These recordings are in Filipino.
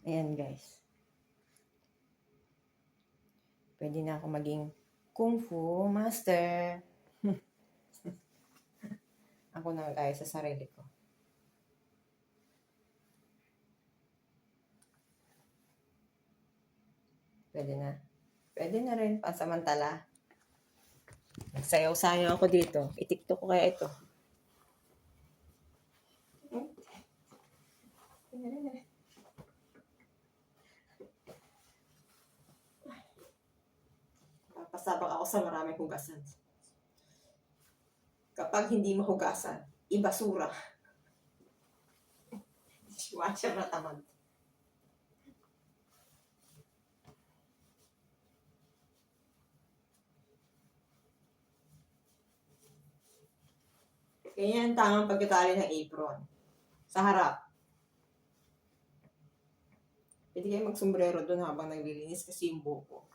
Ayan guys. Pwede na ako maging Kung Fu Master. Ako na mag-ayos sa sarili ko. Pwede na. Pwede na rin, pansamantala. Nagsayaw-sayaw ako dito. I-tiktok ko kaya ito. Papasabak ako sa maraming hugasan. Kapag hindi mahugasan, ibasura. Dishwasher na tamad. Ganyan ang tamang pagkatali ng apron. Sa harap. Pwede kayo magsombrero doon habang naglilinis kasi yung buhok.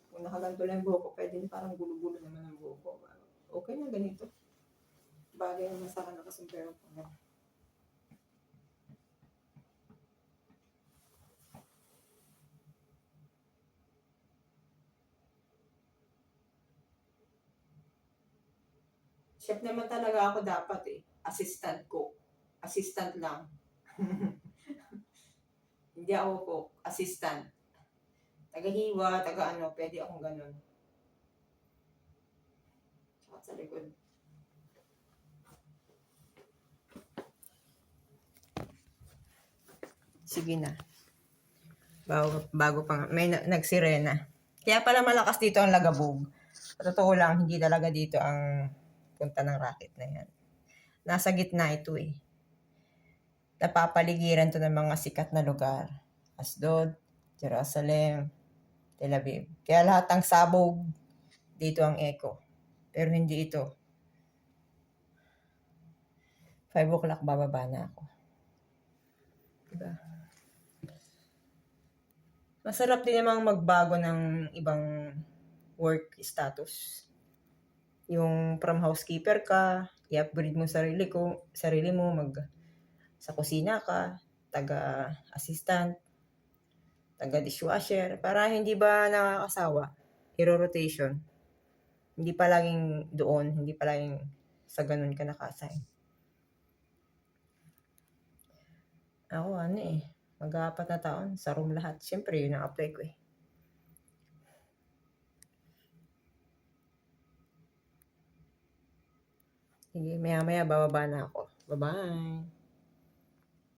Kung nakaganto lang yung buhok ko, pwede parang gulo-gulo naman ang buhok ko. Okay na ganito. Bagay naman sa akin nakasombrero ko. Chef naman talaga ako dapat eh. Assistant cook. Assistant lang. Hindi ako cook. Assistant. Taga-hiwa, taga-ano. Pwede akong ganun. Tsaka sa likod. Sige na. Bago pa. May nagsirena. Kaya pala malakas dito ang lagabog. Sa totoo lang, hindi talaga dito ang punta ng racket na yan. Nasa gitna ito eh. Napapaligiran to ng mga sikat na lugar. Asdod, Jerusalem, Tel Aviv. Kaya lahat ng sabog, dito ang echo. Pero hindi ito. 5 o'clock bababa na ako. Diba? Masarap din namang magbago ng ibang work status. Yung from housekeeper ka, i-upgrade mo sarili mo, sa kusina ka, taga-assistant, taga-dishwasher, para hindi ba nakakasawa? Hero-rotation. Hindi pa laging doon, hindi pa laging sa ganun ka naka-assign. Ako mag-4 na taon, sa room lahat. Siyempre, yun ang apply ko eh. Sige, maya-maya bababa na ako. Bye-bye!